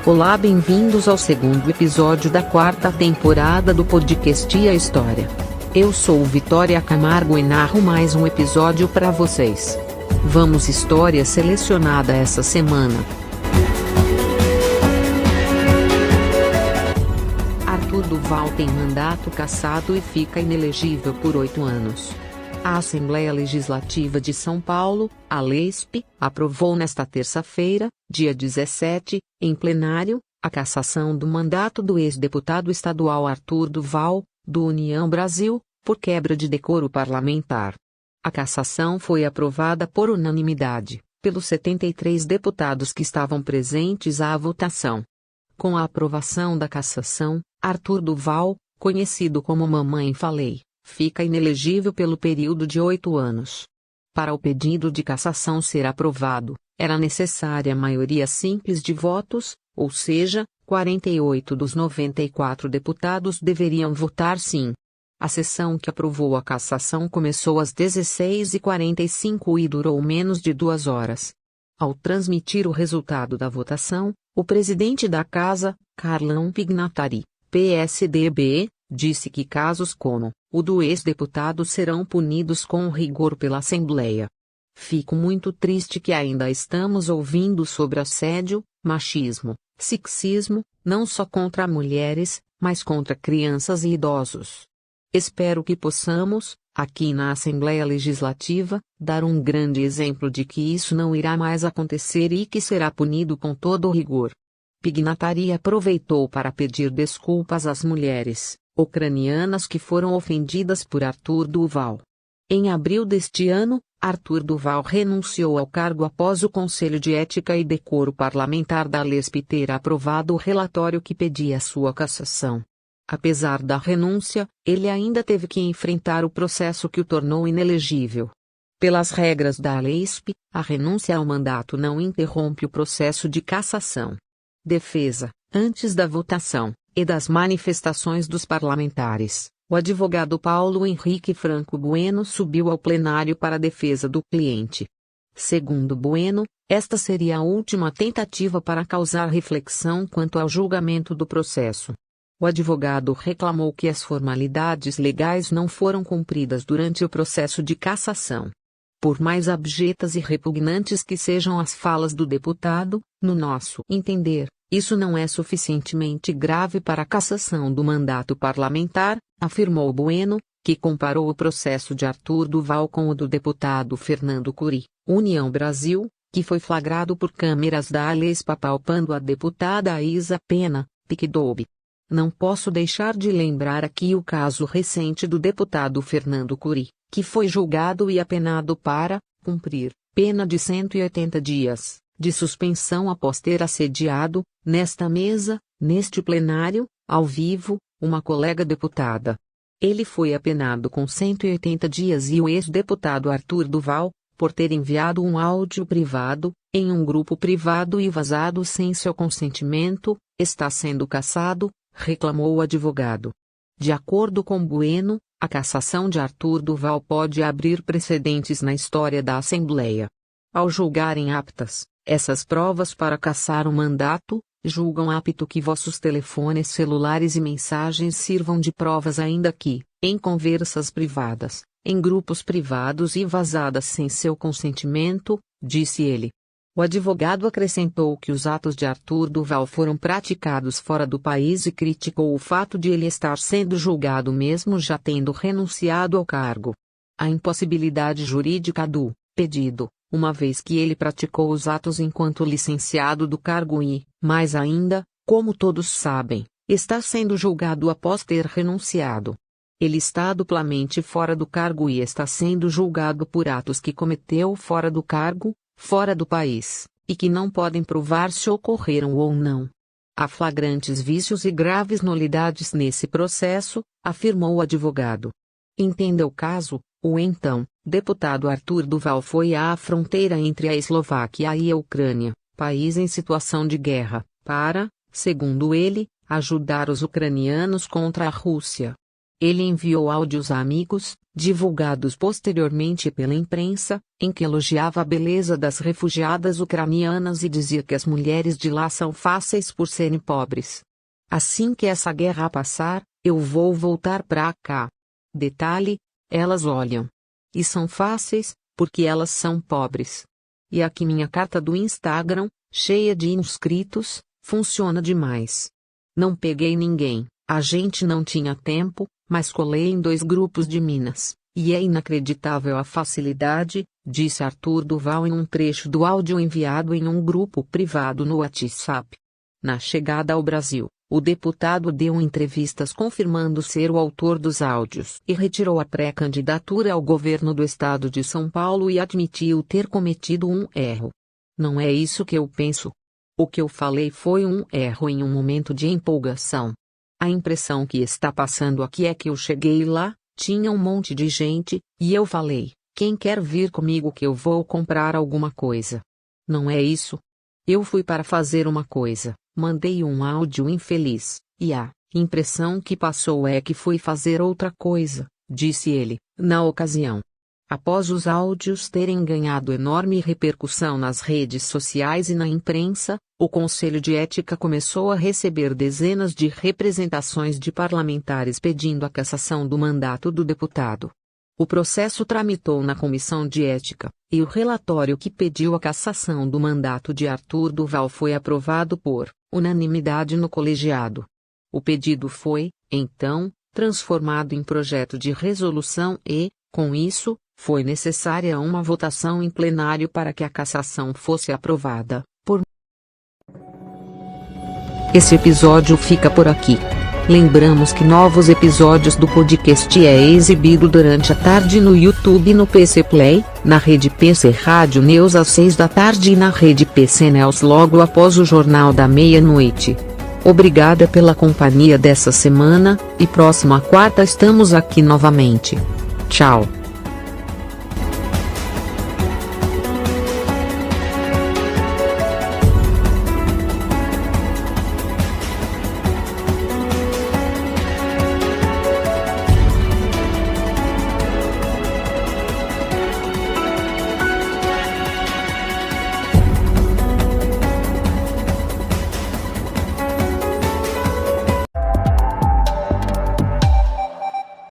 Olá, bem-vindos ao segundo episódio da quarta temporada do podcast A História. Eu sou Vitória Camargo e narro mais um episódio para vocês. Vamos história selecionada essa semana. Arthur Duval tem mandato cassado e fica inelegível por 8 anos. A Assembleia Legislativa de São Paulo, a LESP, aprovou nesta terça-feira, dia 17, em plenário, a cassação do mandato do ex-deputado estadual Arthur Duval, do União Brasil, por quebra de decoro parlamentar. A cassação foi aprovada por unanimidade, pelos 73 deputados que estavam presentes à votação. Com a aprovação da cassação, Arthur Duval, conhecido como Mamãe Falei, fica inelegível pelo período de 8 anos. Para o pedido de cassação ser aprovado, era necessária a maioria simples de votos, ou seja, 48 dos 94 deputados deveriam votar sim. A sessão que aprovou a cassação começou às 16h45 e durou menos de 2 horas. Ao transmitir o resultado da votação, o presidente da Casa, Carlão Pignatari, PSDB, disse que casos como o do ex-deputado serão punidos com rigor pela Assembleia. Fico muito triste que ainda estamos ouvindo sobre assédio, machismo, sexismo, não só contra mulheres, mas contra crianças e idosos. Espero que possamos, aqui na Assembleia Legislativa, dar um grande exemplo de que isso não irá mais acontecer e que será punido com todo o rigor. Pignatari aproveitou para pedir desculpas às mulheres ucranianas que foram ofendidas por Arthur Duval. Em abril deste ano, Arthur Duval renunciou ao cargo após o Conselho de Ética e Decoro Parlamentar da LESP ter aprovado o relatório que pedia sua cassação. Apesar da renúncia, ele ainda teve que enfrentar o processo que o tornou inelegível. Pelas regras da LESP, a renúncia ao mandato não interrompe o processo de cassação. Defesa. Antes da votação e das manifestações dos parlamentares, o advogado Paulo Henrique Franco Bueno subiu ao plenário para a defesa do cliente. Segundo Bueno, esta seria a última tentativa para causar reflexão quanto ao julgamento do processo. O advogado reclamou que as formalidades legais não foram cumpridas durante o processo de cassação. Por mais abjetas e repugnantes que sejam as falas do deputado, no nosso entender, isso não é suficientemente grave para a cassação do mandato parlamentar, afirmou Bueno, que comparou o processo de Arthur Duval com o do deputado Fernando Cury, União Brasil, que foi flagrado por câmeras da LESP apalpando a deputada Isa Pena, PicDobe. Não posso deixar de lembrar aqui o caso recente do deputado Fernando Cury, que foi julgado e apenado para cumprir pena de 180 dias de suspensão após ter assediado, nesta mesa, neste plenário, ao vivo, uma colega deputada. Ele foi apenado com 180 dias e o ex-deputado Arthur Duval, por ter enviado um áudio privado, em um grupo privado e vazado sem seu consentimento, está sendo cassado, reclamou o advogado. De acordo com Bueno, a cassação de Arthur Duval pode abrir precedentes na história da Assembleia. Ao julgarem aptas essas provas para cassar o mandato, julgam apto que vossos telefones celulares e mensagens sirvam de provas ainda que, em conversas privadas, em grupos privados e vazadas sem seu consentimento, disse ele. O advogado acrescentou que os atos de Arthur Duval foram praticados fora do país e criticou o fato de ele estar sendo julgado mesmo já tendo renunciado ao cargo. A impossibilidade jurídica do pedido, uma vez que ele praticou os atos enquanto licenciado do cargo e, mais ainda, como todos sabem, está sendo julgado após ter renunciado. Ele está duplamente fora do cargo e está sendo julgado por atos que cometeu fora do cargo, fora do país, e que não podem provar se ocorreram ou não. Há flagrantes vícios e graves nulidades nesse processo, afirmou o advogado. Entenda o caso, o então deputado Arthur Duval foi à fronteira entre a Eslováquia e a Ucrânia, país em situação de guerra, para, segundo ele, ajudar os ucranianos contra a Rússia. Ele enviou áudios a amigos, divulgados posteriormente pela imprensa, em que elogiava a beleza das refugiadas ucranianas e dizia que as mulheres de lá são fáceis por serem pobres. Assim que essa guerra passar, eu vou voltar pra cá. Detalhe: elas olham. E são fáceis, porque elas são pobres. E aqui minha carta do Instagram, cheia de inscritos, funciona demais. Não peguei ninguém, a gente não tinha tempo, mas colei em 2 grupos de Minas, e é inacreditável a facilidade, disse Arthur Duval em um trecho do áudio enviado em um grupo privado no WhatsApp. Na chegada ao Brasil, o deputado deu entrevistas confirmando ser o autor dos áudios e retirou a pré-candidatura ao governo do estado de São Paulo e admitiu ter cometido um erro. Não é isso que eu penso. O que eu falei foi um erro em um momento de empolgação. A impressão que está passando aqui é que eu cheguei lá, tinha um monte de gente, e eu falei: quem quer vir comigo que eu vou comprar alguma coisa? Não é isso. Eu fui para fazer uma coisa, mandei um áudio infeliz, e a impressão que passou é que fui fazer outra coisa, disse ele, na ocasião. Após os áudios terem ganhado enorme repercussão nas redes sociais e na imprensa, o Conselho de Ética começou a receber dezenas de representações de parlamentares pedindo a cassação do mandato do deputado. O processo tramitou na Comissão de Ética, e o relatório que pediu a cassação do mandato de Arthur Duval foi aprovado por unanimidade no colegiado. O pedido foi, então, transformado em projeto de resolução e, com isso, foi necessária uma votação em plenário para que a cassação fosse aprovada. Esse episódio fica por aqui. Lembramos que novos episódios do podcast é exibido durante a tarde no YouTube e no PC Play, na rede PC Rádio News às 6 da tarde e na rede PC News logo após o Jornal da Meia-Noite. Obrigada pela companhia dessa semana, e próxima quarta estamos aqui novamente. Tchau.